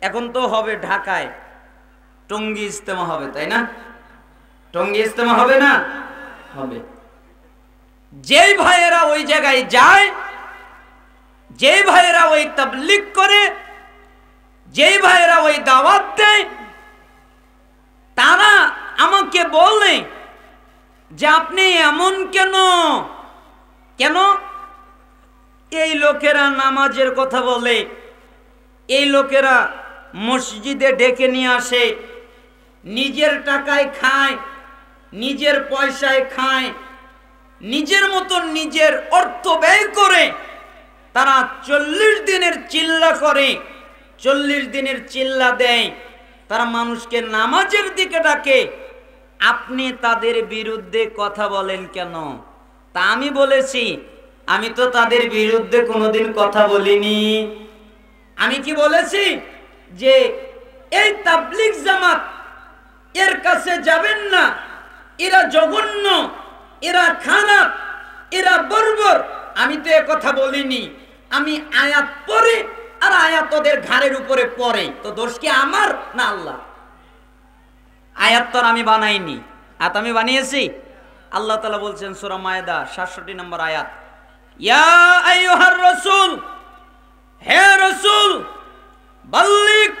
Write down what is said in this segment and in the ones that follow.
এখন তো হবে ঢাকায় টঙ্গী ইজতেমা হবে, তাই না? টঙ্গী ইজতেমা হবে না? হবে। যেই ভাইয়েরা ওই জায়গায় যায়, যেই ভাইয়েরা ওই তাবলীগ করে, যেই ভাইয়েরা ওই দাওয়াত দেয়, তারা আমাকে বলে যে আপনি এমন কেন? কেন? এই লোকেরা নামাজের কথা বলে, এই লোকেরা মসজিদে ডেকে নিয়ে আসে, নিজের টাকায় খায়, নিজের পয়সায় খায়, নিজের মতন নিজের অর্থ ব্যয় করে তারা 40 দিনের চিল্লা করে, 40 দিনের চিল্লা দেয়, তারা মানুষকে নামাজের দিকে ডাকে। আপনি তাদের বিরুদ্ধে কথা বলেন কেন? তা আমি বলেছি, আমি তো তাদের বিরুদ্ধে কোনোদিন কথা বলিনি। আমি কি বলেছি যে এই তাবলীগ জামাত এর কাছে যাবেন না, এরা জঘন্য, এরা খারাপ, এরা বর্বর? আমি তো এ কথা বলিনি। আমি আয়াত পড়ি আর আয়াত ওদের ঘাড়ের উপরে পড়ে, তো দোষ কি আমার না আল্লাহ? আয়াত তো আমি বানাইনি, আয়াত আমি বানিয়েছি। আল্লাহ তাআলা বলছেন সূরা মায়েদা 67 নম্বর আয়াত, ইয়া আইয়ুহার রাসূল, হে রাসূল, বাল্লিগ,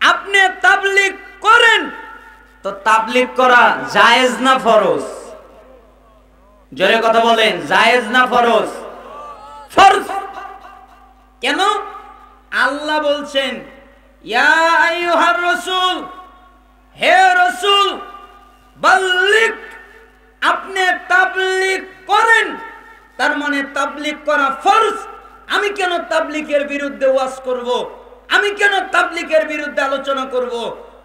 আপনি তাবলীগ করেন। তো তাবলীগ করা জায়েজ না ফরজ? জোরে কথা বলেন, জায়েজ না ফরজ? ফরজ। কেন? আল্লাহ বলছেন ইয়া আইয়ুহার রাসূল, হে রাসূল, বাল্লিগ, আপনি তাবলীগ করেন। তার মানে তাবলীগ করা ফরজ। আমি কেন তাবলীগের বিরুদ্ধে ওয়াজ করব? আমি কেন তাবলীগের বিরুদ্ধে আলোচনা করব?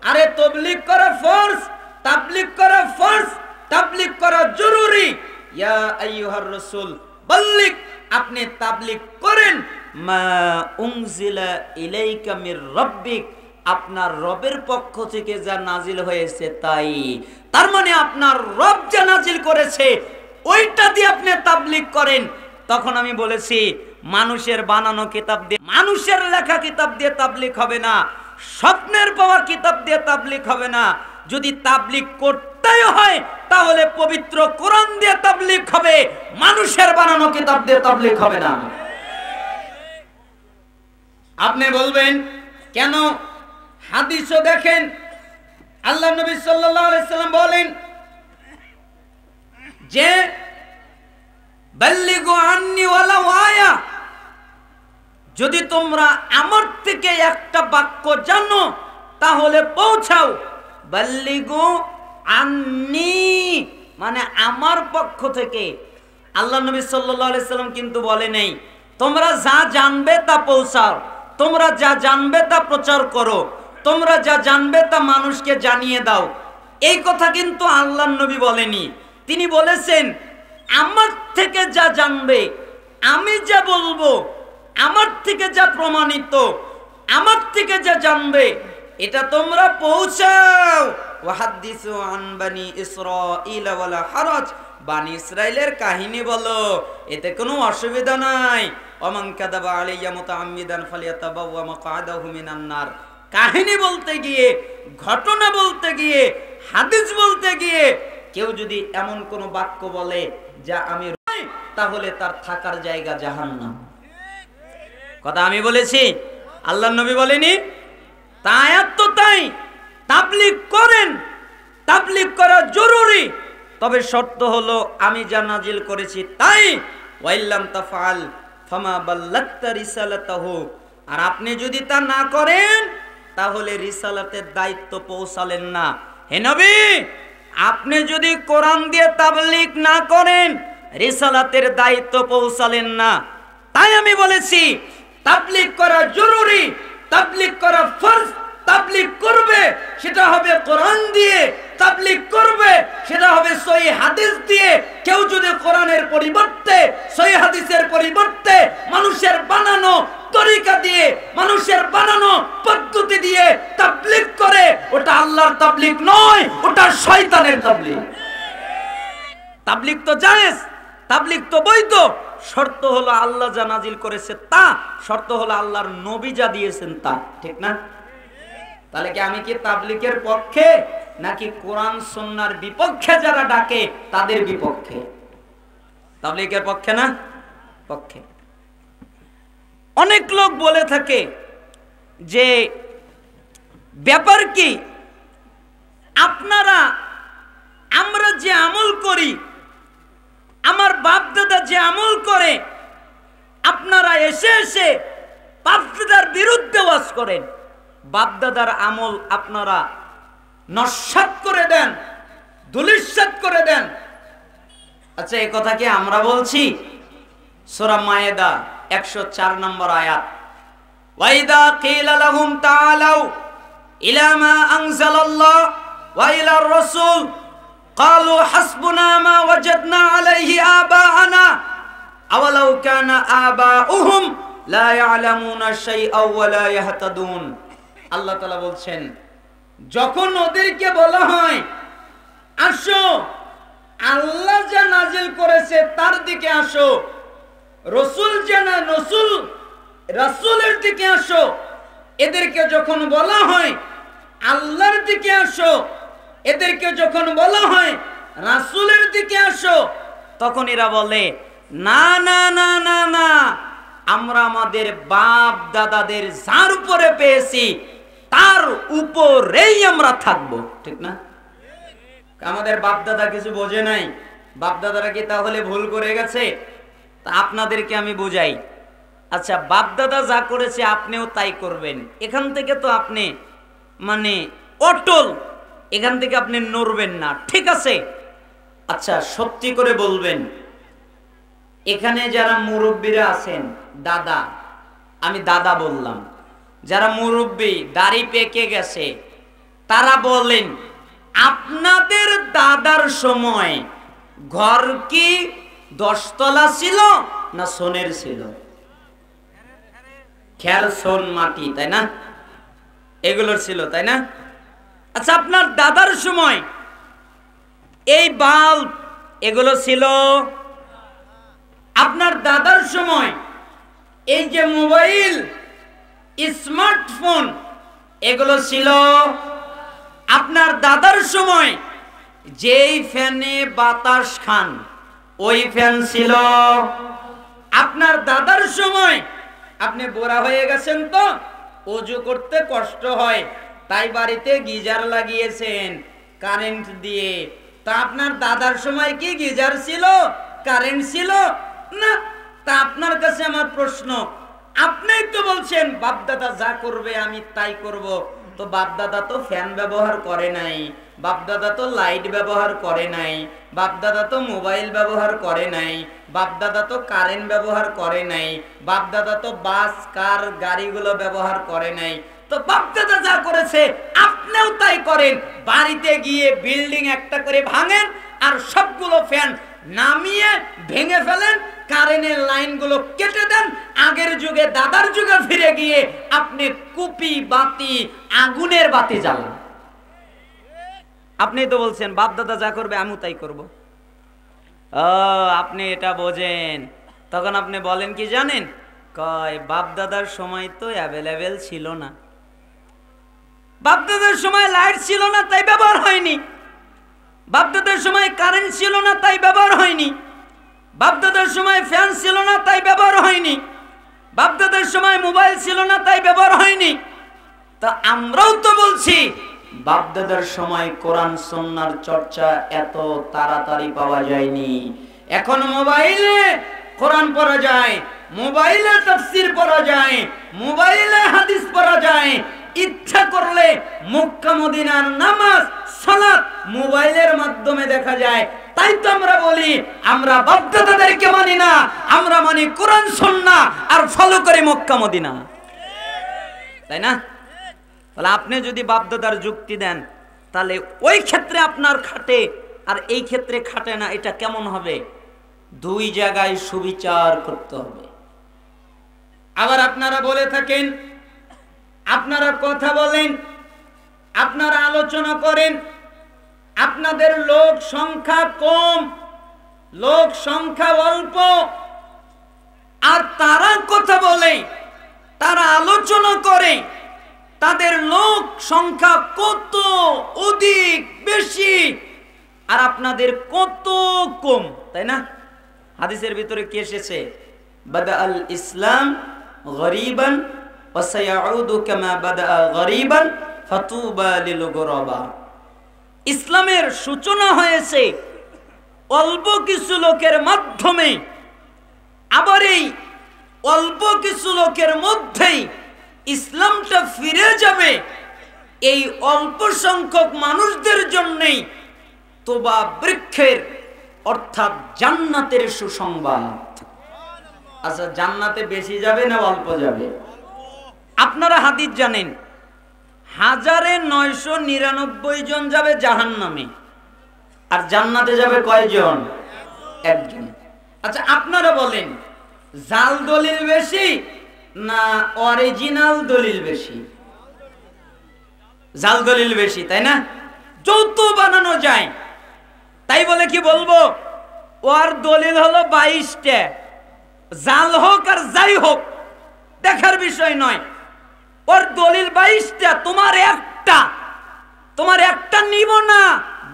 আরে তাবলীগ করা ফরজ, তাবলীগ করা ফরজ, তাবলীগ করা জরুরি। ইয়া আইয়ুহার রাসূল বাল্লিগ, আপনি তাবলীগ করেন। মা উনজিলা ইলাইকা মির রাব্বিক, আপনার রবের পক্ষ থেকে যা নাজিল হয়েছে তাই। তার মানে আপনার রব যা নাজিল করেছে ওইটা দিয়ে আপনি তাবলীগ করেন। তখন আমি বলেছি মানুষের বানানো কিতাব দিয়ে, মানুষের লেখা কিতাব দিয়ে তাবলীগ হবে না, স্বপ্নের পাওয়া কিতাব দিয়ে তাবলীগ হবে না। যদি তাবলীগ করতেই হয় তাহলে পবিত্র কোরআন দিয়ে তাবলীগ হবে, মানুষের বানানো কিতাব দিয়ে তাবলীগ হবে না। আপনি বলবেন কেন? হাদিসও দেখেন, আল্লাহ নবী সাল্লাল্লাহু আলাইহি সাল্লাম বলেন যে বাল্লিগু আন্নি ওয়ালাউ আয়া, যদি তোমরা আমার থেকে একটা বাক্য জানো তাহলে পৌঁছাও। বাল্লিগু আন্নি মানে আমার পক্ষ থেকে। আল্লাহ নবী সাল্লাল্লাহু আলাইহি সাল্লাম কিন্তু বলে নাই তোমরা যা জানবে তা পৌঁছাও, তোমরা যা জানবে তা প্রচার করো, তোমরা যা জানবে তা মানুষকে জানিয়ে দাও। এই কথা কিন্তু আল্লাহর নবী বলেনি। তিনি বলেছেন আমার থেকে যা জানবে, আমি যা বলবো, আমার থেকে যা প্রমাণিত, আমার থেকে যা জানবে এটা তোমরা পৌঁছাও। ওয়াহাদিসু আন বানি ইসরাঈল ওয়ালা হারাজ, বানি ইসরাইলের কাহিনী বলো, এতে কোনো অসুবিধা নাই। ওমান কাযাবা আলাইয়া মুতাআম্মিদান ফালিয়াতাবাওয়া মাকআদাহু মিনান নার। কাহিনী বলতে গিয়ে, ঘটনা বলতে গিয়ে, হাদিস বলতে গিয়ে কেউ যদি এমন কোন বাক্য বলে যা আমি, তাহলে তার থাকার জায়গা জাহান্নাম। কথা আমি বলেছি, আল্লাহর নবী বলেনি? তাই তো তাই তাবলীগ করেন, তাবলীগ করা জরুরি, তবে শর্ত হলো আমি যা নাজিল করেছি তাই। ওয়াইল্লাম তাফআল ফামা বাল্লাগতা রিসালাতাহু, আর আপনি যদি তা না করেন তাহলে রিসালাতের দায়িত্ব পৌঁছালেন না। হে নবী, আপনি যদি কোরআন দিয়ে তাবলীগ না করেন রিসালাতের দায়িত্ব পৌঁছালেন না। তাই আমি বলেছি তাবলীগ করা জরুরি, তাবলীগ করা ফরজ। তাবলীগ করবে সেটা হবে কোরআন দিয়ে, তাবলীগ করবে সেটা হবে সহিহ হাদিস দিয়ে। কেউ যদি কোরআনের পরিবর্তে, সহিহ হাদিসের পরিবর্তে মানুষের বানানো তরিকা দিয়ে, মানুষের বানানো পদ্ধতি দিয়ে তাবলীগ করে, ওটা আল্লাহর তাবলীগ নয়, ওটা শয়তানের তাবলীগ। তাবলীগ তো জায়েজ, তাবলীগ তো বৈধ, শর্ত হলো আল্লাহ যা নাজিল করেছে তা, শর্ত হলো আল্লাহর নবী যা দিয়েছেন তা। ঠিক না? তাহলে কি আমি কি তাবলীগের পক্ষে নাকি কোরআন সুন্নাহর বিপক্ষে যারা ডাকে তাদের বিপক্ষে? তাবলীগের পক্ষে না, পক্ষে। অনেক লোক বলে থাকে যে ব্যাপার কি, আপনারা আমরা যে আমল করি, আমার বাপ দাদা যে আমল করে, আপনারা এসে এসে বাপ দাদার বিরুদ্ধে ওয়াজ করেন, বাপ দাদার আমল আপনারা নস্যাৎ করে দেন, ধূলিসাৎ করে দেন। আচ্ছা, এই কথা কি আমরা বলছি? সূরা মায়েদা 104 নম্বর আয়াত, ওয়াইদা কিলা লাহুম তাআলাউ ইলা মা আনজালাল্লাহ ওয়া ইলার রাসূল ক্বালু হাসবুনা মা ওয়াজাদনা আলাইহি আবাআনা আওয়ালাউ কানা আবাউহুম লা ইয়ালামুনা শাইআন ওয়া লা ইয়াহতাদুন। আল্লাহ তাআলা বলছেন, যখন ওদেরকে বলা হয় আসো আল্লাহ যা নাজিল করেছে তার দিকে আসো, রাসূল জানা রাসূলের দিকে আসো, এদেরকে যখন বলা হয় আল্লাহর দিকে আসো, এদেরকে যখন বলা হয় রাসূলের দিকে আসো, তখন এরা বলে না না না না না, আমরা আমাদের বাপ দাদাদের যার উপরে পেয়েছি তার উপরেই আমরা থাকবো। ঠিক না? আমাদের বাপ দাদা কিছু বোঝে নাই, বাপ দাদারা কি তাহলে ভুল করে গেছে? তা আপনাদেরকে আমি বুঝাই। আচ্ছা, বাপ দাদা যা করেছে আপনিও তাই করবেন, এখান থেকে তো আপনি মানে অটল, এখান থেকে আপনি নড়বেন না, ঠিক আছে? আচ্ছা, সত্যি করে বলবেন, এখানে যারা মুরব্বীরা আছেন, দাদা, আমি দাদা বললাম, যারা মুরব্বী দাড়ি পেকে গেছে, তারা বলেন আপনাদের দাদার সময় ঘর কি 10 তলা ছিল না সোনের ছিল? খের, সোন, মাটি, তাই না? এগুলোর ছিল, তাই না? আচ্ছা, আপনার দাদার সময় এই বাল্ব এগুলো ছিল? আপনার দাদার সময় এই যে মোবাইল, স্মার্টফোন এগুলো ছিল? আপনার দাদার সময় যেই ফ্যানে বাতাস খান ওই ফ্যান ছিল? আপনার দাদার সময় আপনি বুড়া হয়ে গেছেন তো ওযু করতে কষ্ট হয়, তাই বাড়িতে গিজার লাগিয়েছেন কারেন্ট দিয়ে। তা আপনার দাদার সময় কি গিজার ছিল, কারেন্ট ছিল না? তা আপনার কাছে আমার প্রশ্ন, আপনি তো বলছেন বাপ দাদা যা করবে আমি তাই করব, তো বাপ দাদা তো ফ্যান ব্যবহার করে নাই, বাপ দাদা তো লাইট ব্যবহার করে নাই, বাপ দাদা তো মোবাইল ব্যবহার করে নাই, বাপ দাদা তো কারেন্ট ব্যবহার করে নাই, বাপ দাদা তো বাস, কার, গাড়িগুলো ব্যবহার করে নাই, তো বাপ দাদা যা করেছে আপনিও তাই করেন। বাড়িতে গিয়ে বিল্ডিং একটা করে ভাঙেন আর সবগুলো ফ্যান নামিয়ে ভেঙে ফেলেন, কারেন্টের লাইনগুলো কেটে দেন। আগের যুগে, দাদার যুগে ফিরে গিয়ে আপনি কুপি বাতি, আগুনের বাতি জ্বালান। আপনি তো বলছেন বাপ দাদা যা করবে আমিও তাই করব। ও, আপনি এটা বোঝেন। তখন আপনি বলেন কি জানেন, কয় বাপ দাদার সময় তো অ্যাভেলেবেল ছিল না, বাপ দাদার সময় লাইট ছিল না তাই ব্যবহার হয়নি, বাপ দাদার সময় কারেন্ট ছিল না তাই ব্যবহার হয়নি, বাপ দাদার সময় ফ্যান ছিল না তাই ব্যবহার হয়নি, বাপ দাদার সময় মোবাইল ছিল না তাই ব্যবহার হয়নি। তা আমরাও তো বলছি বাপ দাদার সময় কোরআন সুন্নাহর চর্চা এত তাড়াতাড়ি পাওয়া যায়নি। এখন মোবাইলে কোরআন পড়া যায়, মোবাইলে তাফসীর পড়া যায়, মোবাইলে হাদিস পড়া যায়, ইচ্ছা করলে মক্কা মদিনার নামাজ, সালাত মোবাইলের মাধ্যমে দেখা যায়। তাই তো আমরা বলি আমরা বাপ দাদাদেরকে মানি না, আমরা মানি কোরআন সুন্নাহ আর ফলো করে মক্কা মদিনা, তাই না? তাহলে আপনি যদি বাপ দাদার যুক্তি দেন তাহলে ওই ক্ষেত্রে আপনার খাটে আর এই ক্ষেত্রে খাটে না, এটা কেমন হবে? দুই জায়গায় সুবিচার করতে হবে। আবার আপনারা বলে থাকেন, আপনারা কথা বলেন, আপনারা আলোচনা করেন, আপনাদের লোক সংখ্যা কম, লোক সংখ্যা অল্প, আর তারা কথা বলে, তারা আলোচনা করে, তাদের লোক সংখ্যা কত অধিক বেশি আর আপনাদের কত কম, তাই না? হাদিসের ভিতরে কি এসেছে? বাদা আল ইসলাম গরিবান ওয়া সায়াউদু কামা বাদা গরিবান ফাতুবা লিল গুরাবা। ইসলামের সূচনা হয়েছে অল্প কিছু লোকের মাধ্যমে, আবার এই অল্প কিছু লোকের মধ্যেই ইসলামটা ফিরে যাবে। এই অল্প সংখ্যক মানুষদের জন্যই তোবা বৃক্ষের অর্থাৎ জান্নাতের সুসংবাদ। আচ্ছা, জান্নাতে বেশি যাবে না অল্প যাবে? আপনারা হাদিস জানেন, 1999 জন যাবে জাহান্নামে, আর জান্নাতে যাবে কয়জন? একজন। আচ্ছা, আপনারা বলেন জাল দলিল বেশি না অরিজিনাল দলিল বেশি? জাল দলিল বেশি, তাই না? যৌথ বানানো যায়, তাই বলে কি বলবো ওর দলিল হলো 22টা, জাল হোক আর যাই হোক দেখার বিষয় নয়। ওর দলিল 22টা, তোমার একটা নিব না,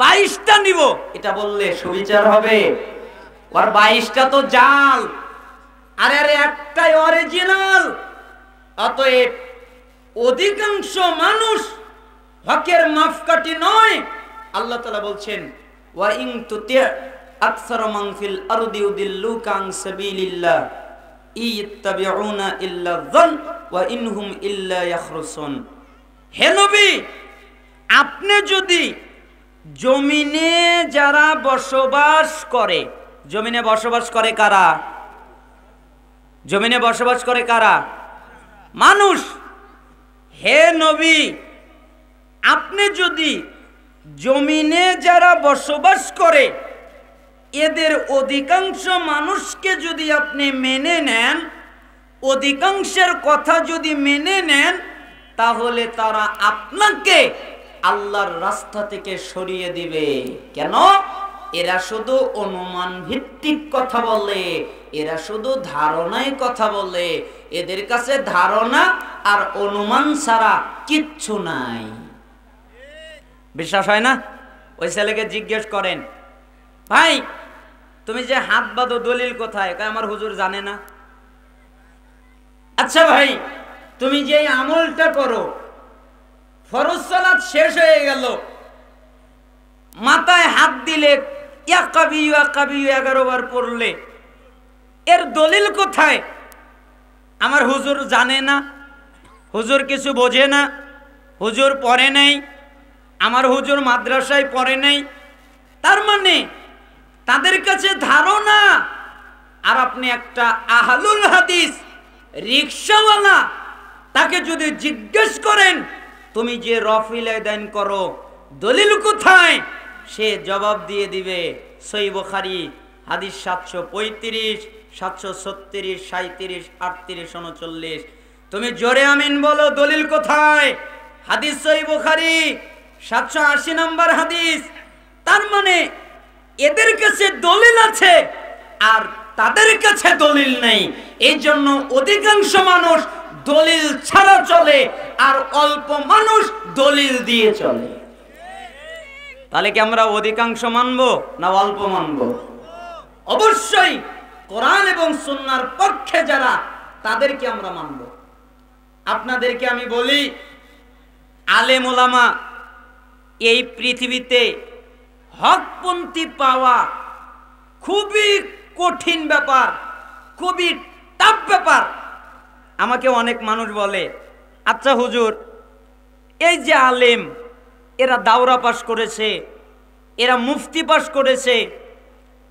22টা নিব, এটা বললে সুবিচার হবে? ওর 22টা তো জাল, আর একটাই অরিজিনাল। অতএব অধিকাংশ মানুষ হকের মাপকাঠি নয়। আল্লাহ তাআলা বলছেন, ওয়া ইন তুতি আকসার মান ফিল আরদি ইউদিল্লুকা আন সাবিলিল্লাহ ইত্তাবিউনা ইল্লা যান ওয়া ইনহুম ইল্লা ইয়াখরুসুন। হে নবী, আপনি যদি জমিনে যারা বসবাস করে, জমিনে বসবাস করে কারা? জমিনে বসবাস করে কারা? মানুষ। হে নবী, আপনি যদি জমিনে যারা বসবাস করে এদের অধিকাংশ মানুষকে যদি আপনি মেনে নেন, অধিকাংশের কথা যদি মেনে নেন, তাহলে তারা আপনাকে আল্লাহর রাস্তা থেকে সরিয়ে দিবে। কেন? এরা শুধু অনুমান ভিত্তিক কথা বলে, এরা শুধু ধারণায় কথা বলে, এদের কাছে ধারণা আর অনুমান ছাড়া কিচ্ছু নাই। বিশ্বাস হয় না? ওই ছেলেকে জিজ্ঞেস করেন, ভাই তুমি যে হাত বাঁধো দলিল কোথায়? আমার হুজুর জানে না। আচ্ছা ভাই, তুমি যে আমলটা করো, ফরজ সালাত শেষ হয়ে গেল, মাথায় হাত দিলে 11 বার পড়লে, এর দলিল কোথায়? আমার হুজুর জানে না, হুজুর কিছু বোঝে না, হুজুর পড়ে নাই, আমার হুজুর মাদ্রাসায় পড়ে নাই। তার মানে তাদের কাছে ধারণা। আর আপনি একটা আহলুল হাদিস রিকশাওয়ালা, তাকে যদি জিজ্ঞেস করেন তুমি যে রফিল দান করো দলিল কোথায়, সে জবাব দিয়ে দিবে সহিহ বুখারী হাদিস 735, 736, 37, 38, 39। তুমি জোরে আমিন বলো, দলিল কোথায়? হাদিস সহিহ বুখারী 780 নম্বর হাদিস। তার মানে এদের কাছে দলিল আছে আর তাদের কাছে দলিল নেই। এই জন্য অধিকাংশ মানুষ দলিল ছাড়া চলে আর অল্প মানুষ দলিল দিয়ে চলে। তাহলে কি আমরা অধিকাংশ মানবো না অল্প মানবো? অবশ্যই কোরআন এবং সুন্নাহর পক্ষে যারা, তাদেরকে আমরা মানবো। আপনাদেরকে আমি বলি, আলেম ওলামা এই পৃথিবীতে হকপন্থী পাওয়া খুবই কঠিন ব্যাপার, খুবই টাফ ব্যাপার। আমাকে অনেক মানুষ বলে, আচ্ছা হুজুর, এই যে আলেম, এরা দাওরা পাশ করেছে, এরা মুফতি পাশ করেছে,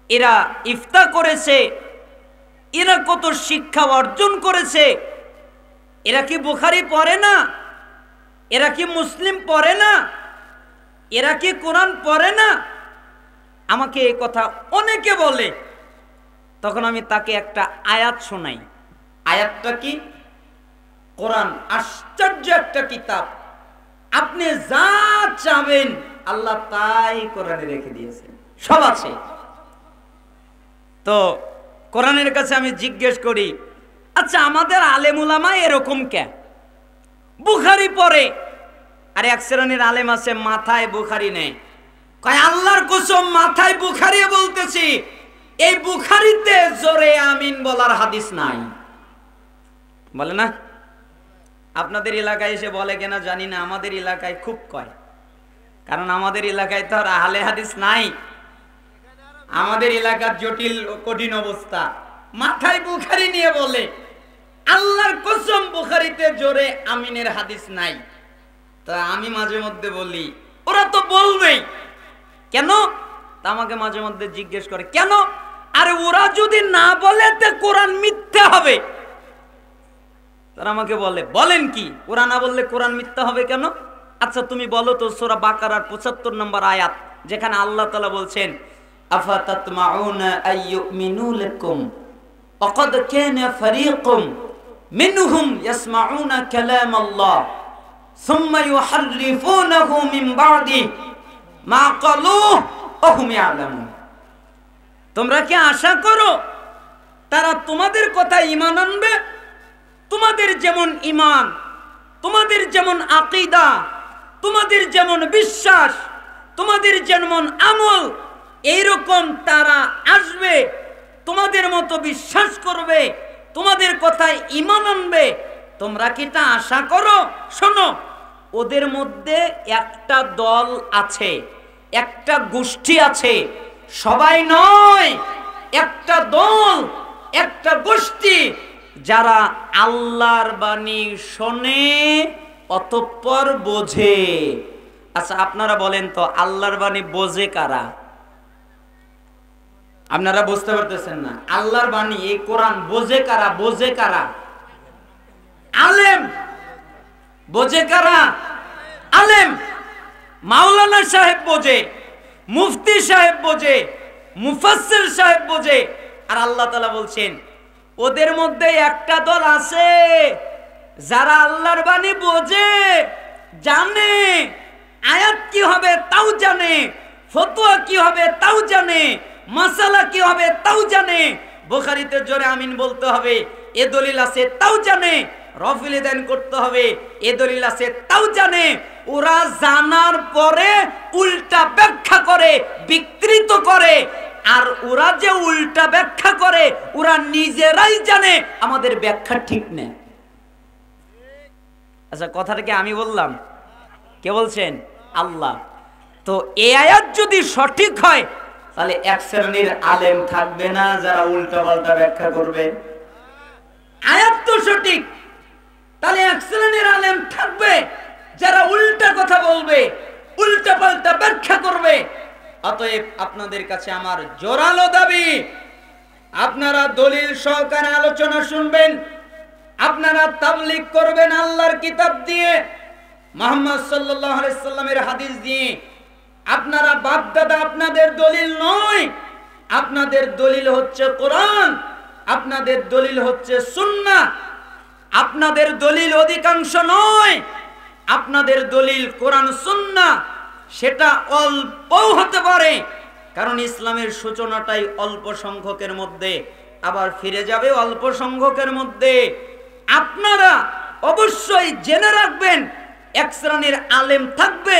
এরা ইফতা করেছে, এরা কত শিক্ষা অর্জন করেছে, এরা কি বুখারী পড়ে না? এরা কি মুসলিম পড়ে না? এরা কি কোরআন পড়ে না? আমাকে এই কথা অনেকে বলে। তখন আমি তাকে একটা আয়াত শোনাই। আয়াতটা কি? কোরআন আশ্চর্য একটা কিতাব, আপনি যা চাবেন আল্লাহ তাই কোরআনে রেখে দিয়েছেন, সব আছে। তো কোরআনের কাছে আমি জিজ্ঞেস করি, আচ্ছা আমাদের আলেম উলামা এরকম কেন? বুখারি পড়ে, আর এক শ্রেণীর আলেম আছে মাথায় বুখারি নেই। কয় আল্লাহর কসম মাথায় বুখারি বলতেছি, এই বুখারিতে জোরে আমিন বলার হাদিস নাই। বলে না? আপনাদের এলাকায় এসে বলে কিনা জানি না, আমাদের এলাকায় খুব কয়, কারণ আমাদের এলাকায় তো আর আহলে হাদিস নাই। আমাদের এলাকার জটিল কঠিন অবস্থা, মাথায় বুখারি নিয়ে বলে আল্লাহর কসম বুখারিতে জোরে আমিনের হাদিস নাই। তা আমি মাঝে মধ্যে বলি ওরা তো বলবেই, কেন? তা আমাকে মাঝে মধ্যে জিজ্ঞেস করে কেন? আরে ওরা যদি না বলে তে কোরআন মিথ্যা হবে। তারা আমাকে বলে বলেন কি, ওরা না বললে কোরআন মিথ্যা হবে কেন? আচ্ছা তুমি বলো তো সূরা বাকারার ৭৫ নম্বর আয়াত, যেখানে আল্লাহ তাআলা বলছেন আফাতাতমাউনা আইয়ুমিনু লাকুম ওয়াকাদ কানা ফারীকুম মিনহুম ইয়াসমাউনা কালামাল্লাহ সুম্মা ইউহাররিফুনাহু মিন বাদি মা ক্বালুহু ওয়া হুম ইয়ালামুন। তোমরা কি আশা করো তারা তোমাদের কথা ঈমান আনবে? তোমাদের যেমন ঈমান, তোমাদের যেমন আকীদা, তোমাদের যেমন বিশ্বাস, তোমাদের যেমন আমল, এইরকম তারা আসবে, তোমাদের মতো বিশ্বাস করবে, তোমাদের কথায় ঈমান আনবে। তোমরা কি তা আশা করো? শোনো, ওদের মধ্যে একটা দল আছে, একটা গোষ্ঠী আছে, সবাই নয়, একটা দল, একটা গোষ্ঠী, যারা আল্লাহর বাণী শোনে অতঃপর বোঝে। আচ্ছা আপনারা বলেন তো আল্লাহর বাণী বোঝে কারা? আপনারা বুঝতে পারতেছেন না। আল্লাহর বাণী এই কোরআন বোঝে কারা? বোঝে কারা? আলেম। বোঝে কারা? আলেম। মাওলানা সাহেব বোঝে, মুফতি সাহেব বোঝে, মুফাসসির সাহেব বোঝে। আর আল্লাহ তাআলা বলছেন ওদের মধ্যে একটা দল আছে যারা আল্লাহর বাণী বোঝে, জানে, আয়াত কি হবে তাও জানে, ফতোয়া কি হবে তাও জানে, মাসালা কি হবে তাও জানে, বুখারীতে জোরে আমিন বলতে হবে এ দলিল আছে তাও জানে, রফিল দান করতে হবে এ দলিল আছে তাও জানে। ওরা জানার পরে উল্টা ব্যাখ্যা করে, বিকৃত করে। আর ওরা যে উল্টা ব্যাখ্যা করে ওরা নিজেরাই জানে আমাদের ব্যাখ্যা ঠিক নেই। আচ্ছা কথাটা কি আমি বললাম? কে বলছেন? আল্লাহ। তো এই আয়াত যদি সঠিক হয় তাহলে এক শ্রেণীর আলেম থাকবে না যারা উল্টা পাল্টা ব্যাখ্যা করবে। আয়াত তো সঠিক, তাহলে এক শ্রেণীর আলেম থাকবে যারা উল্টা কথা বলবে, উল্টা পাল্টা ব্যাখ্যা করবে। অতএব আপনাদের কাছে আমার জোরালো দাবি, আপনারা দলিল সহকারে আলোচনা শুনবেন, আপনারা তাবলীগ করবেন আল্লাহর কিতাব দিয়ে, মুহাম্মদ সাল্লাল্লাহু আলাইহি সাল্লামের হাদিস দিয়ে। আপনারা বাপ দাদা আপনাদের দলিল নয়, আপনাদের দলিল হচ্ছে কোরআন, আপনাদের দলিল হচ্ছে সুন্নাহ। আপনাদের দলিল অধিকাংশ নয়, আপনাদের দলিল কোরআন সুন্নাহ। সেটা অল্পও হতে পারে, কারণ ইসলামের সূচনাটাই অল্প সংখ্যকের মধ্যে, আবার ফিরে যাবে অল্প সংখ্যকের মধ্যে। আপনারা অবশ্যই জেনে রাখবেন এক শ্রেণীর আলেম থাকবে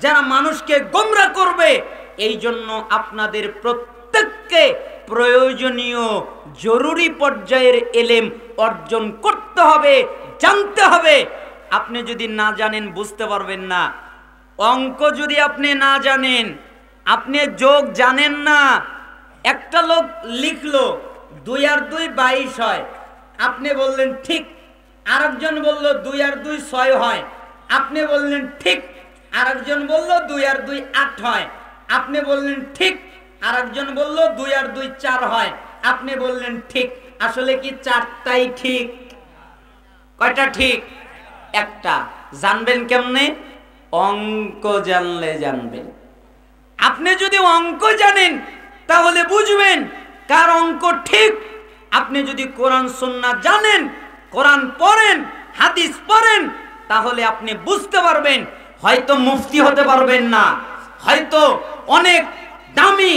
যারা মানুষকে গোমরা করবে। এই জন্য আপনাদের প্রত্যেককে প্রয়োজনীয় জরুরি পর্যায়ের ইলম অর্জন করতে হবে, জানতে হবে। আপনি যদি না জানেন বুঝতে পারবেন না। অঙ্ক যদি আপনি না জানেন, আপনি যোগ জানেন না, একটা লোক লিখলো 2 আর 2 22 হয়, আপনি বললেন ঠিক, আরেকজন বলল 2 আর 2 6 হয়, আপনি বললেন ঠিক, আরেকজন বলল 2 আর 2 8 হয়, আপনি বললেন ঠিক, আরেকজন বলল 2 আর 2 4 হয়, আপনি বললেন ঠিক। আসলে কি চারটাই ঠিক? কয়টা ঠিক? একটা। জানবেন কেমনে? অঙ্ক জানলে জানবেন। আপনি যদি অঙ্ক জানেন তাহলে বুঝবেন কার অঙ্ক ঠিক। আপনি যদি কোরআন সুন্নাহ জানেন, কোরআন পড়েন, হাদিস পড়েন, তাহলে আপনি বুঝতে পারবেন। হয়তো মুফতি হতে পারবেন না, হয়তো অনেক দামি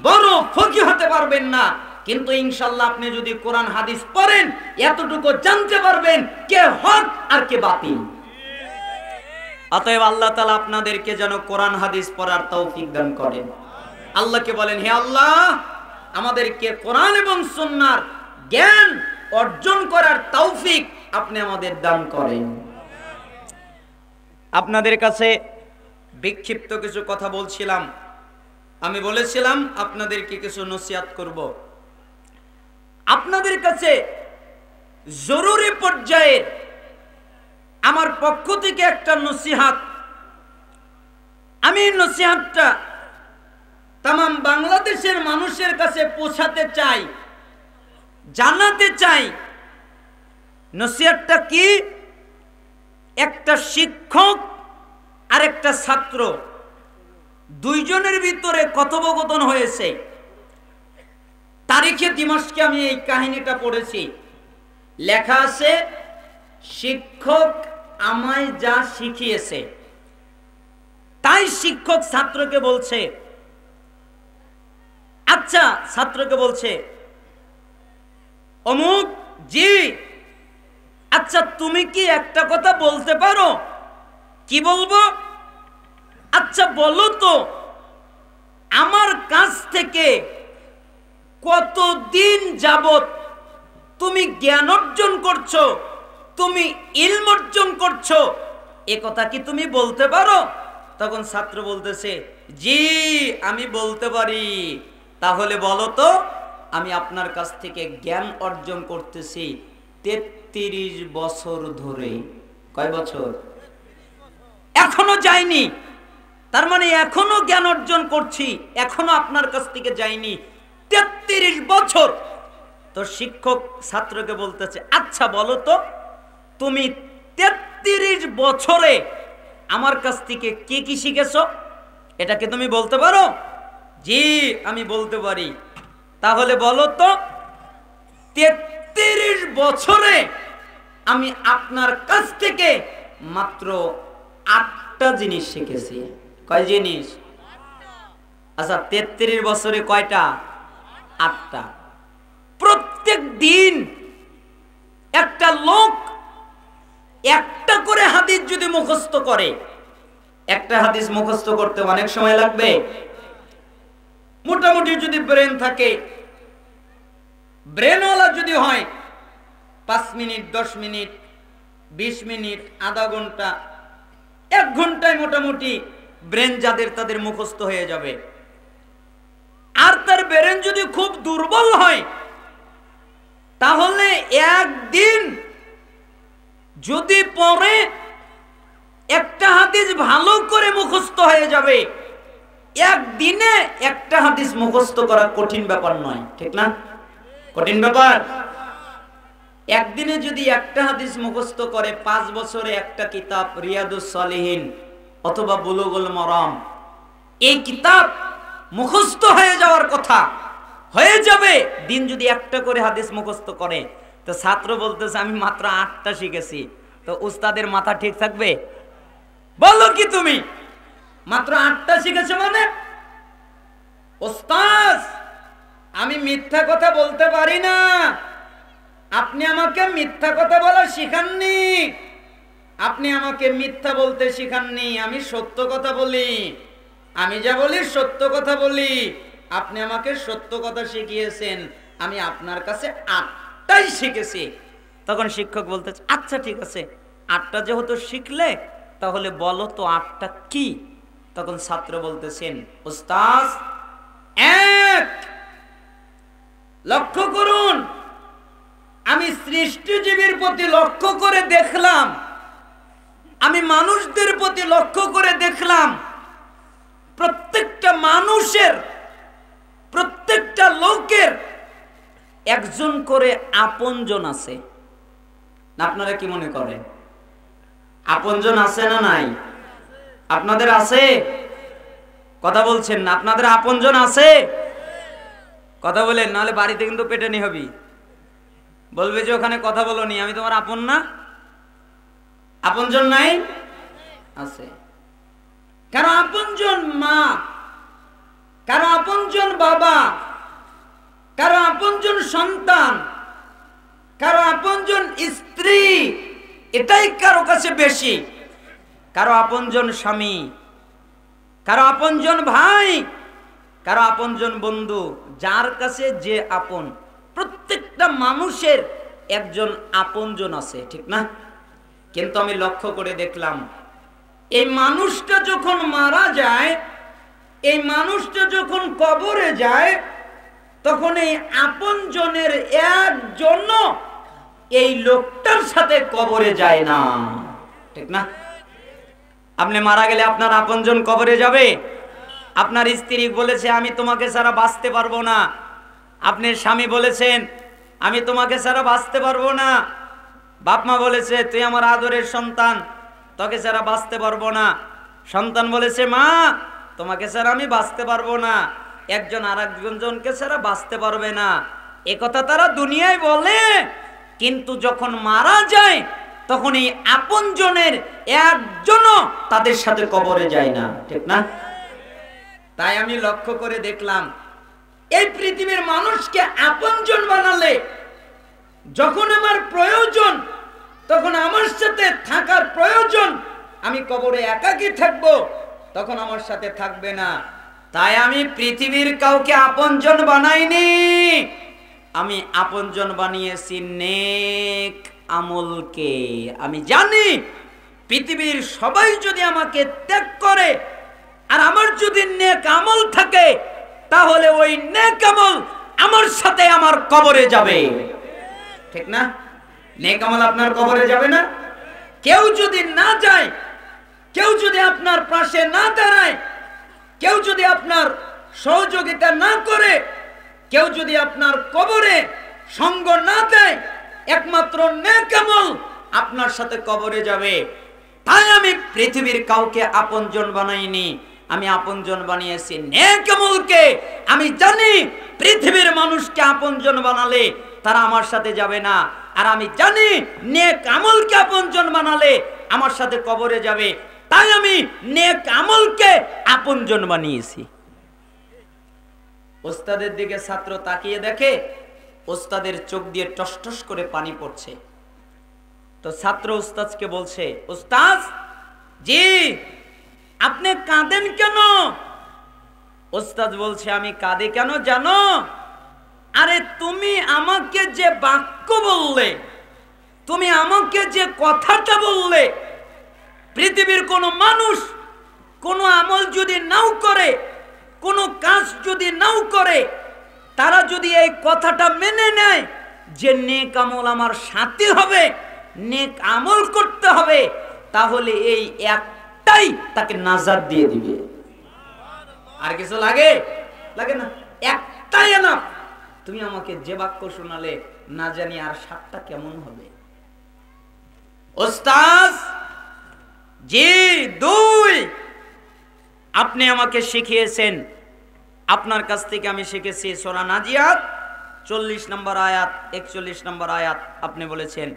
বড় ফকিহ হতে পারবেন না, কিন্তু ইনশাআল্লাহ আপনি যদি কোরআন হাদিস পড়েন এতটুকু জানতে পারবেন কে হক আর কে বাতিল। অতএব আল্লাহ তাআলা আপনাদেরকে যেন কোরআন হাদিস পড়ার তৌফিক দান করেন। আল্লাহকে বলেন, হে আল্লাহ, আমাদেরকে কোরআন এবং সুন্নাহর জ্ঞান অর্জন করার তৌফিক আপনি আমাদের দান করেন। আপনাদের কাছে বিক্ষিপ্ত কিছু কথা বলছিলাম। আমি বলেছিলাম আপনাদেরকে কিছু নসিহত করব। আপনাদের কাছে জরুরি পর্যায়ে আমার পক্ষ থেকে একটা নসিহত, আমি নসিহতটা তাম বাংলাদেশের মানুষের কাছে পৌঁছাতে চাই, জানাতে চাই। নসিহতটা কি? একটা শিক্ষক আর একটা ছাত্র, দুইজনের ভিতরে কথোপকথন হয়েছে। তারিখে দিমাশকে আমি এই কাহিনীটা পড়েছি। লেখা আছে, শিক্ষক আমায় যা শিখিয়েছে তাই শিক্ষক ছাত্রকে বলছে। আচ্ছা, ছাত্রকে বলছে, অমুক জি, আচ্ছা তুমি কি একটা কথা বলতে পারো? কি বলবো? আচ্ছা বলো তো, আমার কাছ থেকে কতদিন যাবত তুমি জ্ঞান অর্জন করছো, তুমি ইলম অর্জন করছো, এ কথা কি তুমি বলতে পারো? তখন ছাত্র বলতেছে, জি আমি বলতে পারি। তাহলে বলো তো, আমি আপনার কাছ থেকে জ্ঞান অর্জন করতেছি 33 বছর ধরে। কয় বছর? এখনো যায়নি, তার মানে এখনো জ্ঞান অর্জন করছি, এখনো আপনার কাছ থেকে যায়নি 33 বছর। তো শিক্ষক ছাত্রকে বলতেছে, আচ্ছা বলো তো, তুমি 33 বছরে আমার কাছ থেকে কি কি শিখেছো, এটা কি তুমি বলতে পারো? জি আমি বলতে পারি। তাহলে বলো তো, 33 বছরে আমি আপনার কাছ থেকে মাত্র 8টা জিনিস শিখেছি। কয় জিনিস? আচ্ছা 33 বছরে কয়টা? 8টা। প্রত্যেক দিন একটা লোক একটা করে হাদিস যদি মুখস্থ করে, একটা হাদিস মুখস্থ করতে অনেক সময় লাগবে। মোটামুটি যদি ব্রেন থাকে, ব্রেনওয়ালা যদি হয়, 5 মিনিট, 10 মিনিট, 20 মিনিট, আধা ঘন্টা, 1 ঘন্টায় মোটামুটি ব্রেন যাদের তাদের মুখস্থ হয়ে যাবে। আর তার ব্রেন যদি খুব দুর্বল হয়, তাহলে একদিন যদি পড়ে একটা হাদিস ভালো করে মুখস্থ হয়ে যাবে। একদিনে একটা হাদিস মুখস্থ করা কঠিন ব্যাপার নয়, ঠিক না? কঠিন ব্যাপার। একদিনে যদি একটা হাদিস মুখস্থ করে, 5 বছরে একটা কিতাব রিয়াদুস সালিহিন অথবা বুলুগুল মারাম, এই কিতাব মুখস্থ হয়ে যাওয়ার কথা, হয়ে যাবে দিন যদি একটা করে হাদিস মুখস্থ করে। তো ছাত্র বলতেছে, আমি মাত্র 8টা শিখেছি। তো উস্তাদের মাথা ঠিক থাকবে? বলো কি তুমি মাত্র 8টা শিখেছো মানে? ওস্তাদ আমি মিথ্যা কথা বলতে পারি না, আপনি আমাকে মিথ্যা কথা বলা শিখাননি, আপনি আমাকে মিথ্যা বলতে শিখাননি, আমি সত্য কথা বলি, আমি যা বলি সত্য কথা বলি, আপনি আমাকে সত্য কথা শিখিয়েছেন, আমি আপনার কাছে 8টাই শিখেছি। তখন শিক্ষক বলতেছে, আচ্ছা ঠিক আছে, 8টা যেহেতু শিখলে তাহলে বলো তো 8টা কি? তখন ছাত্র বলতেছেন, ওস্তাদ 1 লক্ষ্য করুন, আমি সৃষ্টিজীবীর প্রতি লক্ষ্য করে দেখলাম, আমি মানুষদের প্রতি লক্ষ্য করে দেখলাম, প্রত্যেকটা মানুষের, প্রত্যেকটা লোকের একজন করে আপনজন আছে। আপনারা কি মনে করেন? আপনজন আছে না নাই? আপনাদের আছে? কথা বলছেন না? আপনাদের আপনজন আছে? কথা বলেন, নাহলে বাড়িতে কিন্তু পেটানি হবি। বলবে যে ওখানে কথা বলোনি, আমি তোমার আপন না। আপনজন নাই? আছে। কারো আপনজন মা, কারো আপনজন বাবা, কারো আপনজন সন্তান, কারো আপনজন স্ত্রী, এটাই কারো কাছে বেশি। কারো আপনজন স্বামী, কারো আপনজন ভাই, কারো আপনজন বন্ধু, যার কাছে যে আপন। প্রত্যেকটা মানুষের একজন আপনজন আছে, ঠিক না? কিন্তু আমি লক্ষ্য করে দেখলাম, এই মানুষটা যখন মারা যায়, এই মানুষটা যখন কবরে যায়, তখন এই আপনজনের একজন এই লোকটার সাথে কবরে যায় না, ঠিক না? আপনি মারা গেলে আপনার আপনজন কবরে যাবে? আপনার স্ত্রী বলেছে আমি তোমাকে ছাড়া বাঁচতে পারবো না, আপনার স্বামী বলেছেন আমি তোমাকে ছাড়া বাঁচতে পারবো না, বাপ মা বলেছে তুই আমার আদরের সন্তান, তোকে ছাড়া বাঁচতে পারবো না, সন্তান বলেছে মা তোমাকে ছাড়া আমি বাঁচতে পারবো না, একজন আর একজনকে ছাড়া বাঁচতে পারবে না, একথা তারা দুনিয়ায় বলে। কিন্তু যখন মারা যায় তখন এই আপনজনের একজনও তাদের সাথে কবরে যায় না, ঠিক না? তাই আমি লক্ষ্য করে দেখলাম, এই পৃথিবীর মানুষকে আপনজন বানালে, যখন আমার প্রয়োজন, তখন আমার সাথে থাকার প্রয়োজন, আমি কবরে একাকী থাকবো, তখন আমার সাথে থাকবে না। তাই আমি পৃথিবীর কাউকে আপনজন বানাইনি, আমি আপনজন বানিয়েছি নেক আমলকে। আমি জানি পৃথিবীর সবাই যদি আমাকে ত্যাগ করে, আর আমার যদি নেক আমল থাকে, তাহলে ওই নেক আমল আমার সাথে আমার কবরে যাবে, ঠিক না? নেক আমল আপনার কবরে যাবে না? কেউ যদি না যায়, কেউ যদি আপনার পাশে না দাঁড়ায়, কেউ যদি আপনার সহযোগিতা না করে, কেউ যদি আপনার কবরে সঙ্গ না দেয়, একমাত্র নেক আমল আপনার সাথে কবরে যাবে। তাই আমি পৃথিবীর কাউকে আপনজন বানাইনি, আমি আপনজন বানিয়েছি নেক আমলকে। আমি জানি পৃথিবীর মানুষকে আপনজন বানালে তারা আমার সাথে যাবে না, আর আমি জানি নেক আমলকে আপনজন বানালে আমার সাথে কবরে যাবে। তাই আমি নেক আমলকে আপনজন বানিয়েছি। ওস্তাদের দিকে ছাত্র তাকিয়ে দেখে ওস্তাদের চোখ দিয়ে টসটস করে পানি পড়ছে, তো ছাত্র ওস্তাদকে বলছে, ওস্তাদ জি আপনি কাঁদেন কেন? ওস্তাদ বলছে, আমি কাঁদি কেন জানো? আরে তুমি আমাকে যে বাক্য বললে, তুমি আমাকে যে কথাটা বললে, পৃথিবীর কোনো মানুষ কোনো আমল যদি নাও করে, কোনো কাজ যদি নাও করে, তারা যদি এই কথাটা মেনে নেয় যে নেক আমল আমার সাথে হবে, নেক আমল করতে হবে, তাহলে এই একটাই তাকে নাজাত দিয়ে দিবে। আর কিছু লাগে? লাগে না, একটাই না। তুমি আমাকে যে বাক্য শোনালে, না জানি আর সাতটা কেমন হবে। ওস্তাদ জি দুই, আপনি আমাকে শিখিয়েছেন, আপনার কাছ থেকে আমি শিখেছি সূরা নাজিয়াত 40 নম্বর আয়াত 41 নম্বর আয়াত। আপনি বলেছেন,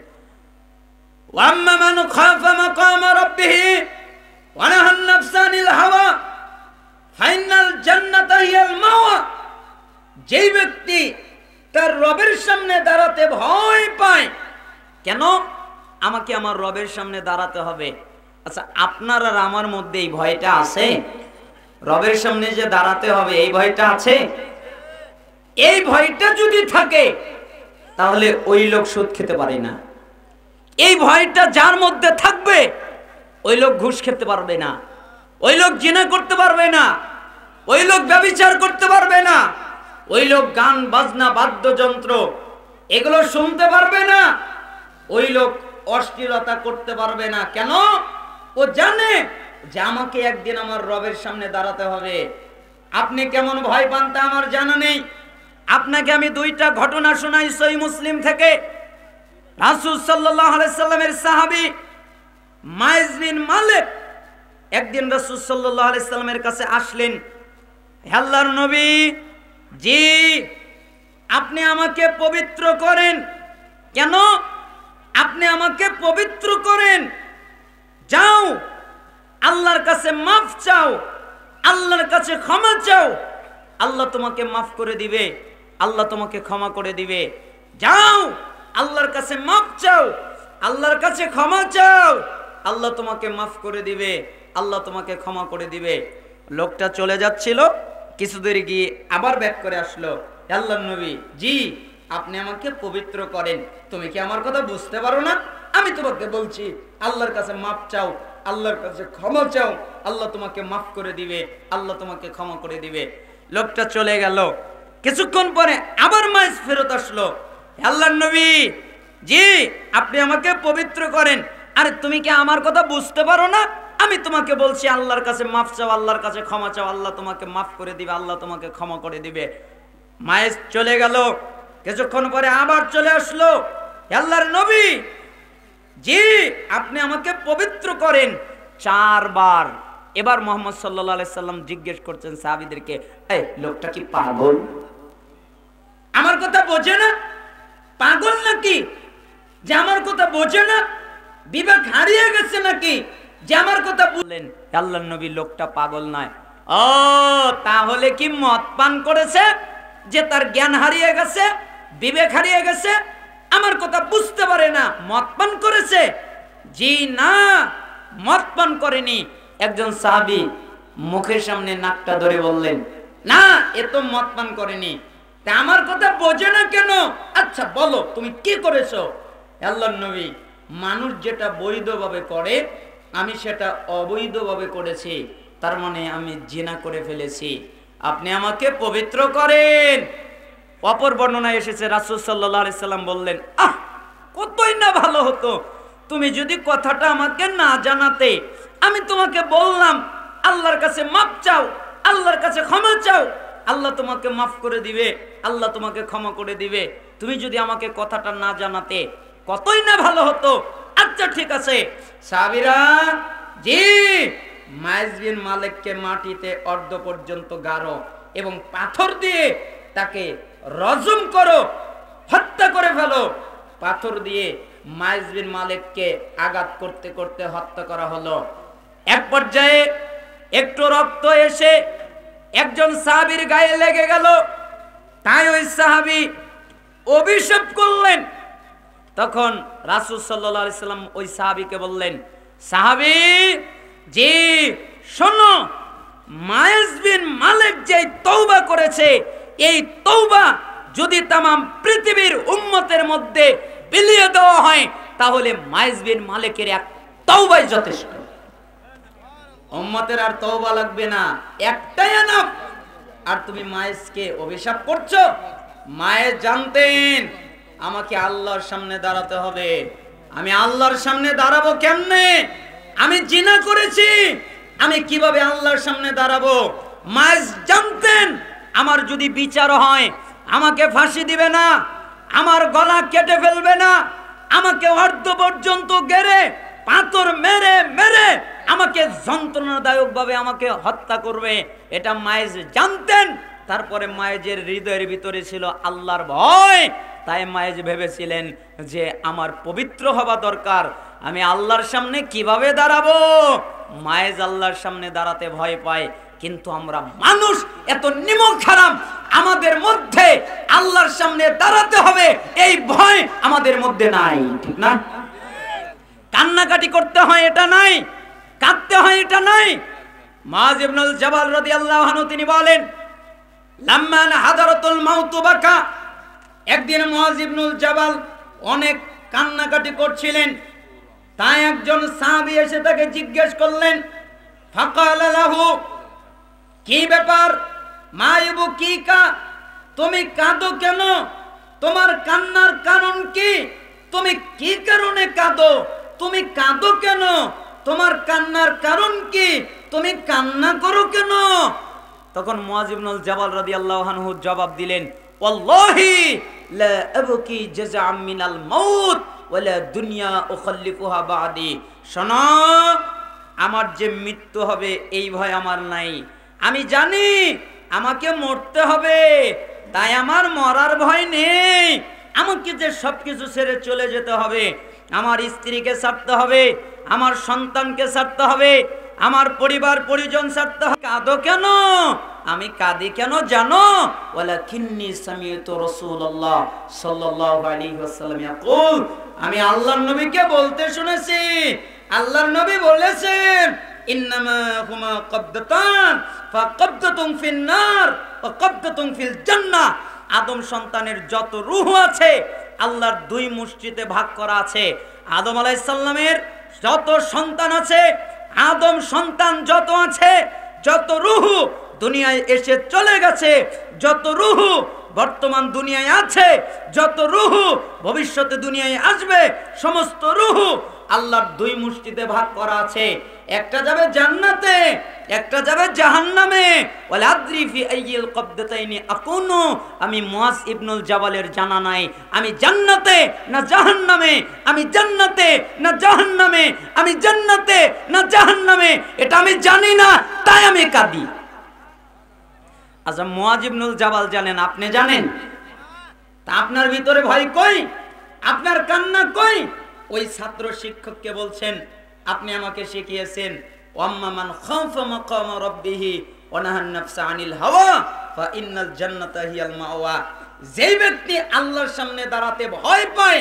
ওয়াম্মা মান খাফা মাকামা রাব্বিহি ওয়া নাহান নাফসা আনিল হাওয়া ফাইনাল জান্নাতা হিয়াল মাওয়া। যেই ব্যক্তি তার রবের সামনে দাঁড়াতে ভয় পায়, কেন আমাকে আমার রবের সামনে দাঁড়াতে হবে? আচ্ছা, আপনার আর আমার মধ্যে এই ভয়টা আছে? রবের সামনে যে দাঁড়াতে হবে, এই ভয়টা আছে? এই ভয়টা যদি থাকে, তাহলে ওই লোক সুদ খেতে পারে না। এই ভয়টা যার মধ্যে থাকবে, ওই লোক ঘুষ খেতে পারবে না, ওই লোক জিনা করতে পারবে না, ওই লোক ব্যভিচার করতে পারবে না, ওই লোক গান বাজনা বাদ্যযন্ত্র এগুলো শুনতে পারবে না, ওই লোক অশ্লীলতা করতে পারবে না। কেন? ও জানে যে আমাকে একদিন আমার রবের সামনে দাঁড়াতে হবে। আপনি কেমন ভয় পান তা আমার জানা নেই। আপনাকে আমি দুইটা ঘটনা শোনাই সহিহ মুসলিম থেকে। রাসূল সাল্লাল্লাহু আলাইহি সাল্লামের সাহাবী মাইজ বিন মালিক একদিন রাসূল সাল্লাল্লাহু আলাইহি সাল্লামের কাছে আসলেন, হে আল্লাহর নবী, জি আপনি আমাকে পবিত্র করেন। কেন? আপনি আমাকে পবিত্র করেন, যাও আল্লাহর কাছে মাফ চাও, আল্লাহর কাছে ক্ষমা চাও, আল্লাহ তোমাকে মাফ করে দিবে, আল্লাহ তোমাকে ক্ষমা করে দিবে। যাও আল্লাহর কাছে মাফ চাও, আল্লাহর কাছে ক্ষমা চাও, আল্লাহ তোমাকে মাফ করে দিবে, আল্লাহ তোমাকে ক্ষমা করে দিবে। লোকটা চলে যাচ্ছিল, কিছু দূরে গিয়ে আবার ব্যাক করে আসলো, আল্লাহর নবী জি আপনি আমাকে পবিত্র করেন, তুমি কি আমার কথা বুঝতে পারো না? আমি তোমাকে বলছি আল্লাহর কাছে মাফ চাও, আল্লাহর কাছে ক্ষমা চাও, আল্লাহ তোমাকে মাফ করে দিবে, আল্লাহ তোমাকে ক্ষমা করে দিবে। লোকটা চলে গেল, কিছুক্ষণ পরে আবার মাইজ ফেরত আসলো, আল্লাহর নবী জি আপনি আমাকে পবিত্র করেন। আরে তুমি কি আমার কথা বুঝতে পারো না? আমি তোমাকে বলছি আল্লাহর কাছে মাফ চাও, আল্লাহর কাছে ক্ষমা চাও, আল্লাহ তোমাকে মাফ করে দিবে, আল্লাহ তোমাকে ক্ষমা করে দিবে। মাইজ চলে গেল, কিছুক্ষণ পরে আবার চলে আসলো, আল্লাহর নবী জি আপনি আমাকে পবিত্র করেন। 4 বার। এবার মুহাম্মদ সাল্লাল্লাহু আলাইহি সাল্লাম জিজ্ঞেস করছেন সাহাবীদেরকে, এই লোকটা কি পাগল? আমার কথা বোঝে না? পাগল নাকি যে আমার কথা বোঝে না? বিবেক হারিয়ে গেছে নাকি যে আমার কথা বললেন? আল্লাহর নবী লোকটা পাগল নয়। ও তাহলে কি মদ পান করেছে যে তার জ্ঞান হারিয়ে গেছে, বিবেক হারিয়ে গেছে, আমার কথা বুঝতে পারে না, মদ পান করেছে? জি না, মদ পান করেনি। একজন সাহাবী মুখের সামনে নাকটা ধরে বললেন, না এ তো মদ পান করেনি। তা আমার কথা বোঝে না কেন? আচ্ছা বলো তুমি কি করেছো? আল্লাহর নবী মানুষ যেটা বৈধভাবে করে আমি সেটা অবৈধভাবে করেছি, তার মানে আমি জিনা করে ফেলেছি, আপনি আমাকে পবিত্র করেন। অপর বর্ণনায় এসেছে রাসূল সাল্লাল্লাহু আলাইহি সাল্লাম বললেন, আহ কতই না ভালো হতো তুমি যদি কথাটা আমাকে না জানাতে। আমি তোমাকে বললাম আল্লাহর কাছে মাফ চাও, আল্লাহর কাছে ক্ষমা চাও, আল্লাহ তোমাকে মাফ করে দিবে, আল্লাহ তোমাকে ক্ষমা করে দিবে। তুমি যদি আমাকে কথাটা না জানাতে কতই না ভালো হতো। আচ্ছা ঠিক আছে সাহাবীরা জি মাইজ বিন মালিককে মাটিতে অর্ধ পর্যন্ত গাড়ো এবং পাথর দিয়ে তাকে রজম করো, হত্যা করে ফেলো। পাথর দিয়ে মাইজ বিন মালিককে আঘাত করতে করতে হত্যা করা হলো। এক পর্যায়ে একটু রক্ত এসে একজন সাহাবীর গায়ে লেগে গেল, তাই ওই সাহাবী অভিশাপ করলেন। তখন রাসূল সাল্লাল্লাহু আলাইহি সাল্লাম ওই সাহাবীকে বললেন, সাহাবী জি শোনো, মাইজ বিন মালিক যে তওবা করেছে, এই তওবা যদি তামাম পৃথিবীর উম্মতের মধ্যে বিলিয়ে দেওয়া হয় তাহলে মাইজ বিন মালিকের এক তওবাই যথেষ্ট, উম্মতের আর তওবা লাগবে না, একটাই এনাফ। আর তুমি মাইজকে অভিশাপ করছো। মাইজ জানতেন আমাকে আল্লাহর সামনে দাঁড়াতে হবে, আমি আল্লাহর সামনে দাঁড়াবো কেমনে? আমি জিনা করেছি, আমি কিভাবে আল্লাহর সামনে দাঁড়াবো? মাইজ জানতেন আমার যদি বিচার হয় আমাকে ফাঁসি দিবে না, আমার গলা কেটে ফেলবে না, আমাকে অর্ধ পর্যন্ত গেড়ে পাথর মেরে মেরে আমাকে যন্ত্রণাদায়ক ভাবে আমাকে হত্যা করবে, এটা মাইজ জানতেন। তারপরে মাইজের হৃদয়ের ভিতরে ছিল আল্লাহর ভয়, তাই মাইজ ভেবেছিলেন যে আমার পবিত্র হওয়া দরকার, আমি আল্লাহর সামনে কিভাবে দাঁড়াবো? মাইজ আল্লাহর সামনে দাঁড়াতে ভয় পায়, কিন্তু আমরা মানুষ এত নিমক হারাম, আমাদের মধ্যে আল্লাহর সামনে দাঁড়াতে হবে এই ভয় আমাদের মধ্যে নাই, ঠিক না? কান্নাকাটি করতে হয় এটা নাই, কাঁদতে হয় এটা নাই। মুআয ইবনুল জাবাল রাদিয়াল্লাহু আনহু তিনি বলেন, লাম্মা হাদারাতুল মাউত বাকা, একদিন মুআয ইবনুল জাবাল অনেক কান্নাকাটি করছিলেন, তাই একজন সাহাবী এসে তাকে জিজ্ঞেস করলেন, ফাকালা লাহু, কি ব্যাপার? মা ইবুকিকা, তুমি কাঁদো কেন? তোমার কান্নার কারণ কি? তুমি কি কারণে কাঁদো? তুমি কাঁদো কেন? তোমার কান্নার কারণ কি? তুমি কান্না করো কেন? তখন মুআয ইবনুল জাবাল রাদিয়াল্লাহু আনহু জবাব দিলেন, ওয়াল্লাহি লা আবকি জাযাআম মিনাল মাউত ওয়ালা দুনিয়া উখাল্লিফুহা বাদি। শোনো, আমার যে মৃত্যু হবে এই ভয় আমার নাই, আমি জানি আমাকে মরতে হবে, তাই আমার মরার ভয় নেই। আমাকে যে সবকিছু ছেড়ে চলে যেতে হবে, আমার স্ত্রীকে ছাড়তে হবে, আমার সন্তানকে ছাড়তে হবে, আমার পরিবার পরিজন ছাড়তে হবে। কাঁদো কেন? আমি কাঁদি কেন জানো? ওয়ালাকিন্নী সামি'তু রাসূলুল্লাহ সাল্লাল্লাহু আলাইহি ওয়াসাল্লাম ইয়াকুল, আমি আল্লাহর নবীকে বলতে শুনেছি, আল্লাহর নবী বলেছেন ইন্নামা হুমা কবদাতান ফাকবদাতুন ফিন নার ওয়া কবদাতুন ফিল জান্নাহ। আদম সন্তানের যত রূহ আছে আল্লাহর দুই মুষ্টিতে ভাগ করা আছে। আদম আলাইহিস সালামের যত সন্তান আছে, আদম সন্তান যত আছে, যত রূহ দুনিয়ায় এসে চলে গেছে, যত রূহ বর্তমান দুনিয়ায় আছে, যত রূহ ভবিষ্যতে দুনিয়ায় আসবে, সমস্ত রূহ আল্লাহর দুই মুষ্টিতে ভাগ করা আছে। একটা যাবে জান্নাতে, একটা যাবে জাহান্নামে। ওয়ালা আদরি ফি আইয়িল কবদাতাইনি আকুনু। আমি মুআজ ইবনুল জাবালের জানা নাই আমি জান্নাতে না জাহান্নামে, আমি জান্নাতে না জাহান্নামে, আমি জান্নাতে না জাহান্নামে, এটা আমি জানি না, তাই আমি কাঁদি। আচ্ছা, মুআজ ইবনুল জাবাল জানেন, আপনি জানেন? তা আপনার ভিতরে ভয় কই? আপনার কান্না কই? ওই ছাত্র শিক্ষককে বলছেন, আপনি আমাকে শিখিয়েছেন ওয়াম্মা মান খাফা মাকাম রাব্বিহি ওয়া নাহান নাফসা আনিল হাওয়া ফা ইন্নাল জান্নাতা হিয়াল মাওয়া। যেই ব্যক্তি আল্লাহর সামনে দাঁড়াতে ভয় পায়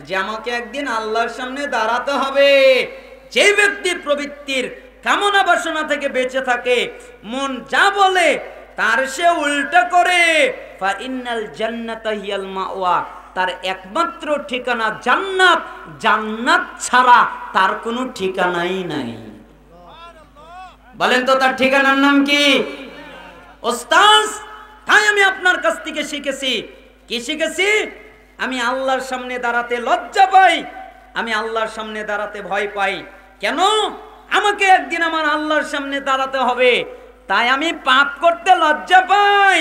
যে আমাকে একদিন আল্লাহর সামনে দাঁড়াতে হবে, যেই ব্যক্তি প্রবৃত্তির কামনা বাসনা থেকে বেঁচে থাকে, মন যা বলে তার সে উল্টা করে, ফা ইন্নাল জান্নাতা হিয়াল মাওয়া, তার একমাত্র ঠিকানা জান্নাত, জান্নাত ছাড়া তার কোনো ঠিকানাই নাই। বলেন তো তার ঠিকানার নাম কি? ওস্তাদ, তাই আমি আপনার কাছ থেকে শিখেছি। কি শিখেছি? আমি আল্লাহর সামনে দাঁড়াতে লজ্জা পাই, আমি আল্লাহর সামনে দাঁড়াতে ভয় পাই। কেন? আমাকে একদিন আমার আল্লাহর সামনে দাঁড়াতে হবে, তাই আমি পাপ করতে লজ্জা পাই।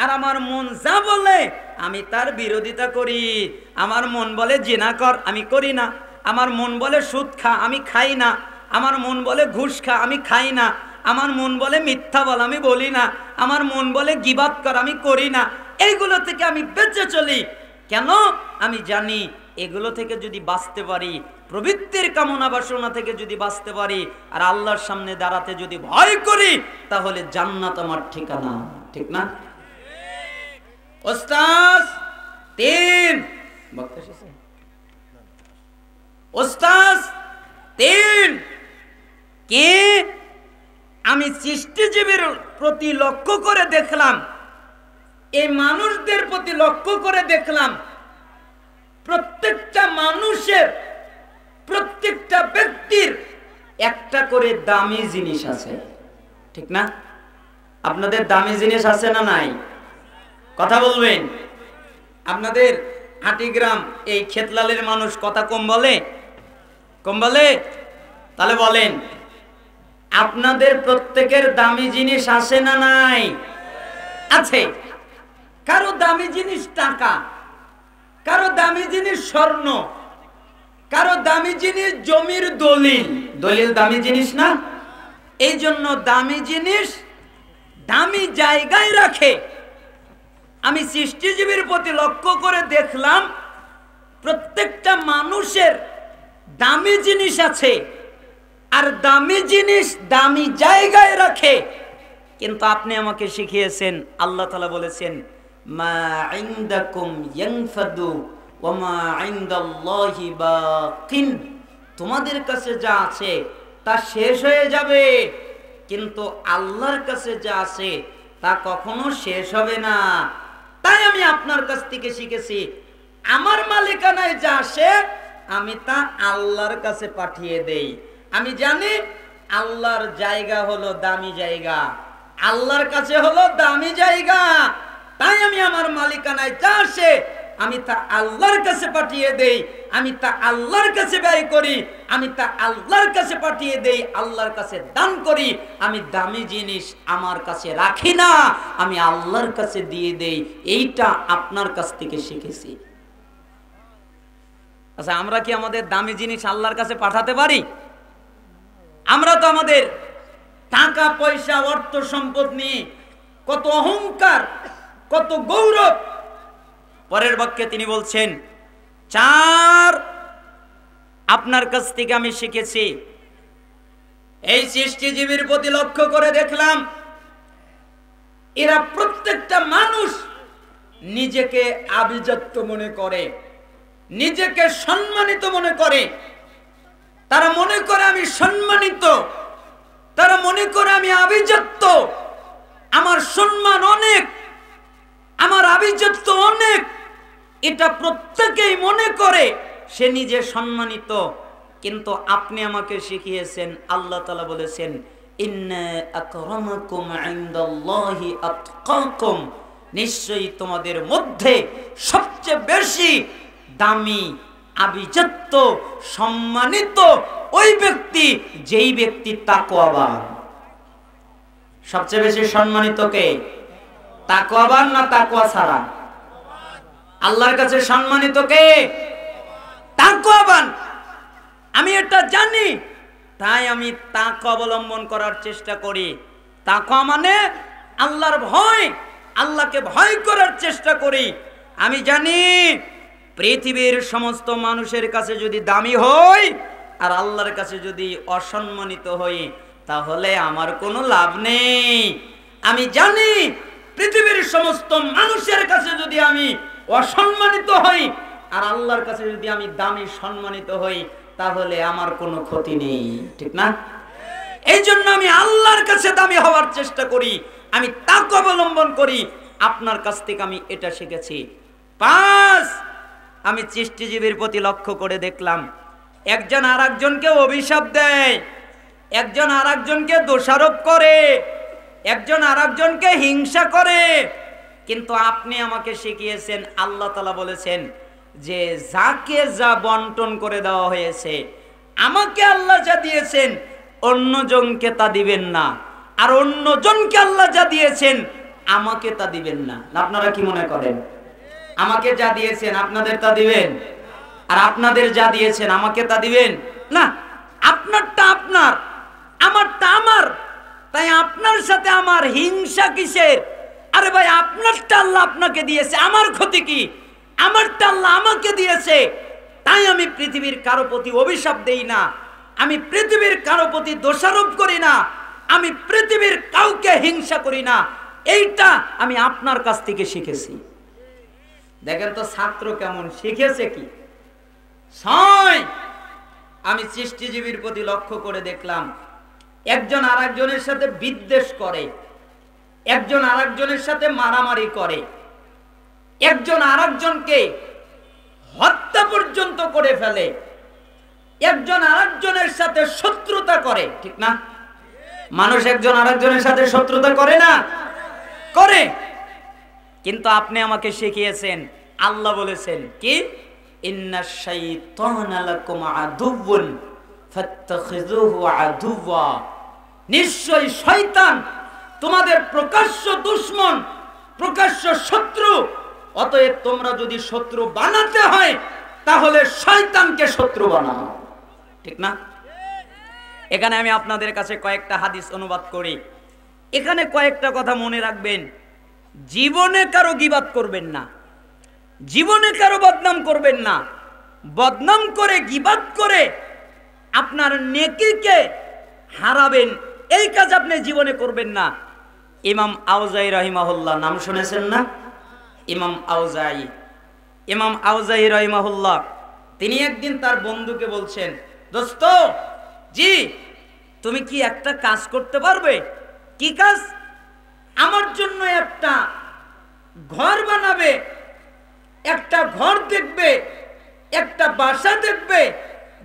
আর আমার মন যা বলে আমি তার বিরোধিতা করি। আমার মন বলে জিনা কর, আমি করি না। আমার মন বলে সুদ খা, আমি খাই না। আমার মন বলে ঘুষ খা, আমি খাই না। আমার মন বলে মিথ্যা বল, আমি বলি না। আমার মন বলে গীবাত কর, আমি করি না। এইগুলো থেকে আমি বেঁচে চলি। কেন? আমি জানি এগুলো থেকে যদি বাঁচতে পারি, প্রবৃত্তির কামনা বাসনা থেকে যদি বাঁচতে পারি, আর আল্লাহর সামনে দাঁড়াতে যদি ভয় করি, তাহলে জান্নাত আমার ঠিকানা। ঠিক না? ওস্তাদ তিন, ওস্তাদ তিন কে? আমি সৃষ্টিজীবীর প্রতি লক্ষ্য করে দেখলাম, এই মানুষদের প্রতি লক্ষ্য করে দেখলাম, প্রত্যেকটা মানুষের, প্রত্যেকটা ব্যক্তির একটা করে দামি জিনিস আছে। ঠিক না? আপনাদের দামি জিনিস আছে না নাই? কথা বলবেন। আপনাদের হাটিগ্রাম এই খেতলালের মানুষ কথা কম বলে? কম বলে? তাহলে বলেন, আপনাদের প্রত্যেকের দামি জিনিস আছে না নাই? আছে। কারো দামি জিনিস টাকা, কারো দামি জিনিস স্বর্ণ, কারো দামি জিনিস জমির দলিল। দলিল দামি জিনিস না? এই জন্য দামি জিনিস দামি জায়গায় রাখে। আমি সৃষ্টিজীবীর প্রতি লক্ষ্য করে দেখলাম, প্রত্যেকটা মানুষের দামি জিনিস আছে, আর দামি জিনিস দামি জায়গায় রাখে। কিন্তু আপনি আমাকে শিখিয়েছেন, আল্লাহ তাআলা বলেছেন, মা ইনদাকুম ইয়ানফাদু ওয়া মা ইনদাল্লাহি বাকিন। তোমাদের কাছে যা আছে তা শেষ হয়ে যাবে, কিন্তু আল্লাহর কাছে যা আছে তা কখনো শেষ হবে না। তাই আমি আপনার কাছ থেকে শিখেছি, আমার মালিকানায় যা আসে আমি তা আল্লাহর কাছে পাঠিয়ে দেই। আমি জানি আল্লাহর জায়গা হলো দামি জায়গা, আল্লাহর কাছে হলো দামি জায়গা। তাই আমি আমার মালিকানায় যা আসে আমি তা আল্লাহর কাছে পাঠিয়ে দেই, আমি তা আল্লাহর কাছে ব্যয় করি, আমি তা আল্লাহর কাছে পাঠিয়ে দেই, আল্লাহর কাছে দান করি। আমি দামি জিনিস আমার কাছে রাখি না, আমি আল্লাহর কাছে দিয়ে দেই। এইটা আপনার কাছ থেকে শিখেছি। আচ্ছা, আমরা কি আমাদের দামি জিনিস আল্লাহর কাছে পাঠাতে পারি? আমরা তো আমাদের টাকা পয়সা অর্থ সম্পদ নিয়ে কত অহংকার, কত গৌরব। পরের বাক্যে তিনি বলছেন, চার, আপনার কাছ থেকে আমি শিখেছি, এই সৃষ্টিজীবীর প্রতি লক্ষ্য করে দেখলাম, এরা প্রত্যেকটা মানুষ নিজেকে আভিজাত্য মনে করে, নিজেকে সম্মানিত মনে করে। তারা মনে করে আমি সম্মানিত, তারা মনে করে আমি আভিজাত্য, আমার সম্মান অনেক, আমার আভিজাত্য অনেক, এটা প্রত্যেকেই মনে করে সে নিজে সম্মানিত। কিন্তু আপনি আমাকে শিখিয়েছেন, আল্লাহ তাআলা বলেছেন ইন্না আকরামাকুম ইনদাল্লাহি আতকাকুম, নিশ্চয়ই তোমাদের মধ্যে সবচেয়ে বেশি দামি, আভিজাত্য, সম্মানিত ওই ব্যক্তি যেই ব্যক্তি তাকওয়াবান। সবচেয়ে বেশি সম্মানিত কে? তাকওয়াবান না তাকওয়া ছাড়া? আল্লাহর কাছে সম্মানিত কে? তাকওয়াবান। আমি এটা জানি, তাই আমি তাকওয়া অবলম্বন করার চেষ্টা করি। তাকওয়া মানে আল্লাহর ভয়, আল্লাহকে ভয় করার চেষ্টা করি। আমি জানি পৃথিবীর সমস্ত মানুষের কাছে যদি দামি হই আর আল্লাহর কাছে যদি অসম্মানিত হই, তাহলে আমার কোনো লাভ নেই। আমি জানি পৃথিবীর সমস্ত মানুষের কাছে যদি আমি অসম্মানিত হই আর আল্লাহর কাছে যদি আমি দামি, সম্মানিত হই, তাহলে আমার কোনো ক্ষতি নেই, ঠিক না? এই জন্য আমি আল্লাহর কাছে দামি হওয়ার চেষ্টা করি, আমি তাকওয়া অবলম্বন করি। আপনার কাছ থেকে আমি এটা শিখেছি। 5, আমি সৃষ্টিজীবীর প্রতি লক্ষ্য করে দেখলাম, একজন আর একজনকে অভিশাপ দেয়, একজন আর একজনকে দোষারোপ করে, একজন আর একজনকে হিংসা করে। কিন্তু আপনি আমাকে শিখিয়েছেন, আল্লাহ তাআলা বলেছেন যে যাকে যা বন্টন করে দেওয়া হয়েছে, আমাকে আল্লাহ যা দিয়েছেন অন্যজনকে তা দিবেন না, আর অন্যজনকে আল্লাহ যা দিয়েছেন আমাকে তা দিবেন না। আপনারা কি মনে করেন? আমাকে যা দিয়েছেন আপনাদের তা দিবেন, আর আপনাদের যা দিয়েছেন আমাকে তা দিবেন না? আপনারটা আপনার, আমারটা আমার, তাই আপনার সাথে আমার হিংসা কিসের? আরে ভাই, আপনারটা আল্লাহ আপনাকে দিয়েছে, আমার ক্ষতি কি? আমারটা আল্লাহ আমাকে দিয়েছে, তাই আমি পৃথিবীর কারো প্রতি অভিশাপ দেই না, আমি পৃথিবীর কারো প্রতি দোষারোপ করি না, আমি পৃথিবীর কাউকে হিংসা করি না। এইটা আমি আপনার কাছ থেকে শিখেছি। দেখেন তো ছাত্র কেমন শিখেছে কি? 6, আমি সৃষ্টিজীবীর প্রতি লক্ষ্য করে দেখলাম, একজন আর একজনের সাথে বিদ্বেষ করে, একজন আর একজনের সাথে মারামারি করে, একজন আর একজনকে হত্যা পর্যন্ত করে ফেলে, একজন আর একজনের সাথে শত্রুতা করে, ঠিক না? মানুষ একজন আর একজনের সাথে শত্রুতা করে না? করে। কিন্তু আপনি আমাকে শিখিয়েছেন, আল্লাহ বলেছেন কি? ইন্নাশ শাইতানা লাকুম আদুউন ফাত্তাখিযুহু আদুওয়া, নিশ্চয়ই শয়তান তোমাদের প্রকাশ্য দুশমন, প্রকাশ্য শত্রু। অতএব তোমরা যদি শত্রু বানাতে হয় তাহলে শয়তানকে শত্রু বানাও, ঠিক না? এখানে আমি আপনাদের কাছে কয়েকটা হাদিস অনুবাদ করি। এখানে কয়েকটা কথা মনে রাখবেন। জীবনে কারো গীবাত করবেন না, জীবনে কারো বদনাম করবেন না। বদনাম করে, গীবাত করে আপনার নেকিকে হারাবেন, এই কাজ আপনি জীবনে করবেন না। ইমাম আউজাই রাহিমাহুল্লাহ, নাম শুনেছেন না? ইমাম আউজাই, ইমাম আউজাই রাহিমাহুল্লাহ, তিনি একদিন তার বন্ধুকে বলছেন, দোস্ত জি, তুমি কি একটা কাজ করতে পারবে? কি কাজ? আমার জন্য একটা ঘর বানাবে, একটা ঘর দেখবে, একটা বাসা দেখবে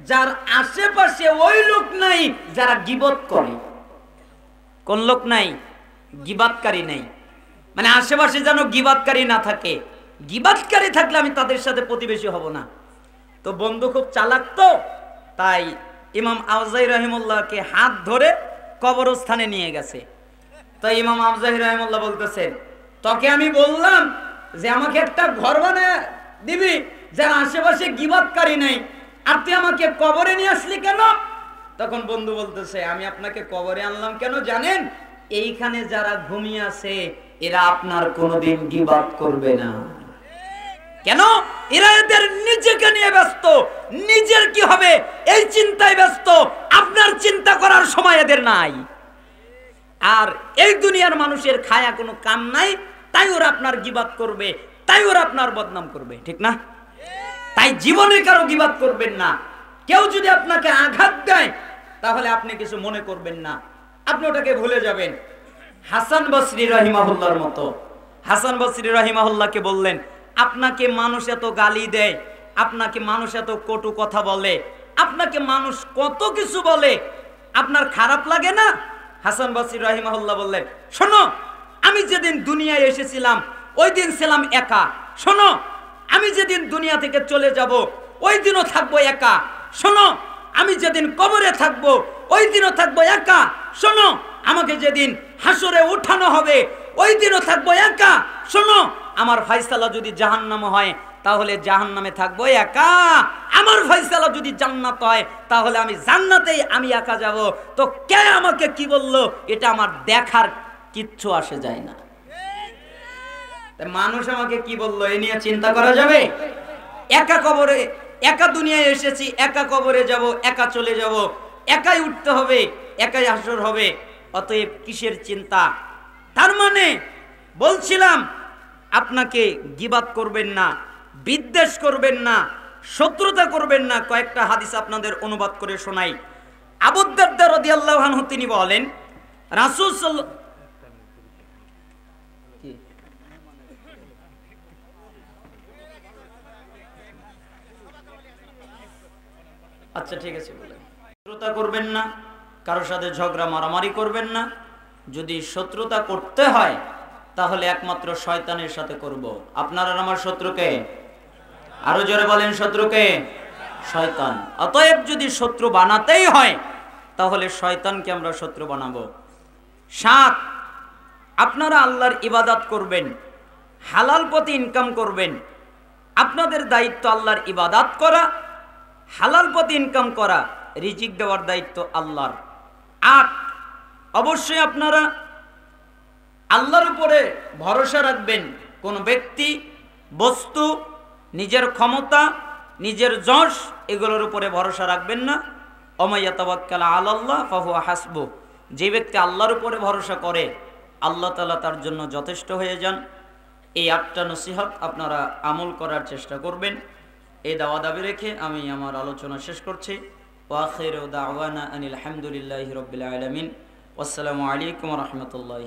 যার আশেপাশে ওই লোক নাই যারা গীবত করে। কোন লোক নাই? গীবাতকারী নাই, মানে আশেপাশে যেন গীবাতকারী না থাকে। গীবাতকারী থাকলে আমি তাদের সাথে প্রতিবেশী হব না। তো বন্ধু খুব চালাক, তো তাই ইমাম আউজাই রহিমুল্লাহকে হাত ধরে কবরস্থানে নিয়ে গেছে। তো ইমাম আউজাই রহিমুল্লাহ বলতেছেন, তোকে আমি বললাম যে আমাকে একটা ঘর বানিয়ে দিবি যার আশেপাশে গীবাতকারী নেই, আর তুই আমাকে কবরে নিয়ে আসলি কেন? তখন বন্ধু বলতেছে, আমি আপনাকে কবরে আনলাম কেন জানেন? এইখানে যারা ঘুমিয়ে আছে এরা আপনার কোনোদিন গীবাত করবে না। কেন? এরা এদের নিজেকে নিয়ে ব্যস্ত, নিজের কি হবে এই চিন্তায় ব্যস্ত, আপনার চিন্তা করার সময় এদের নাই। আর এই দুনিয়ার মানুষের খায়া কোনো কাম নাই, তাই ওরা আপনার গীবাত করবে, তাই ওরা আপনার বদনাম করবে, ঠিক না? তাই জীবনে কারো গীবাত করবেন না। কেউ যদি আপনাকে আঘাত দেয় তাহলে আপনি কিছু মনে করবেন না, আপনি ওটাকে ভুলে যাবেন। হাসান বসরি রাহিমাহুল্লাহর মতো, হাসান বসরি রাহিমাহুল্লাহকে বললেন, আপনাকে মানুষ এত গালি দেয়, আপনাকে মানুষ এত কটু কথা বলে, আপনাকে মানুষ কত কিছু বলে, আপনার খারাপ লাগে না? হাসান বসরি রাহিমাহুল্লাহ বললেন, শোনো, আমি যেদিন দুনিয়ায় এসেছিলাম ওই দিন ছিলাম একা। শোনো, আমি যেদিন দুনিয়া থেকে চলে যাব ওই দিনও থাকবো একা। শোনো, আমি যেদিন কবরে থাকবো ওই দিনও থাকবো একা। শোনো, আমাকে যেদিন হাসরে উঠানো হবে ওই দিনও থাকবো একা। শোনো, আমার ফয়সালা যদি জাহান্নাম হয় তাহলে জাহান্নামে থাকবো একা, আমার ফয়সালা যদি জান্নাত হয় তাহলে আমি জান্নাতেই আমি একা যাব। তো কে আমাকে কি বললো এটা আমার দেখার কিচ্ছু আসে যায় না। মানুষ আমাকে কি বললো এ নিয়ে চিন্তা করা যাবে? একা কবরে, একা দুনিয়ায় এসেছি, একা কবরে যাব, একা চলে যাব, একাই উঠতে হবে, একাই হাসর হবে, অতএব কিসের চিন্তা? তার মানে বলছিলাম আপনাকে গীবাত করবেন না, বিদ্বেষ করবেন না, শত্রুতা করবেন না। কয়েকটা হাদিস আপনাদের অনুবাদ করে শোনাই। আবু দারদা রাদিয়াল্লাহু আনহু তিনি বলেন, রাসূল আচ্ছা ঠিক আছে বলেন, শত্রুতা করবেন না, কারোর সাথে ঝগড়া মারামারি করবেন না। যদি শত্রুতা করতে হয় তাহলে একমাত্র শয়তানের সাথে করব। আপনার আর আমার শত্রুকে, আরো জোরে বলেন, শত্রুকে? শয়তান। অতএব যদি শত্রু বানাতেই হয় তাহলে শয়তানকে আমরা শত্রু বানাবো। 7, আপনারা আল্লাহর ইবাদত করবেন, হালাল পথে ইনকাম করবেন। আপনাদের দায়িত্ব আল্লাহর ইবাদত করা, হালাল পথে ইনকাম করা, রিজিক দেওয়ার দায়িত্ব আল্লাহর। 8, অবশ্যই আপনারা আল্লাহর উপরে ভরসা রাখবেন। কোন ব্যক্তি, বস্তু, নিজের ক্ষমতা, নিজের যশ এগুলোর উপরে ভরসা রাখবেন না। ওমাইয়া তাওয়াক্কাল আলাল্লাহ ফাহুয়া হাসবু, যে ব্যক্তি আল্লাহর উপরে ভরসা করে আল্লাহ তাআলা তার জন্য যথেষ্ট হয়ে যান। এই 8টা নসিহত আপনারা আমল করার চেষ্টা করবেন। এই দাওয়া দাবি রেখে আমি আমার আলোচনা শেষ করছি। ওয়া আখিরু দাওয়ানা আনিল হামদুলিল্লাহি রাব্বিল আলামিন। আসসালামু আলাইকুম ওয়া রাহমাতুল্লাহি।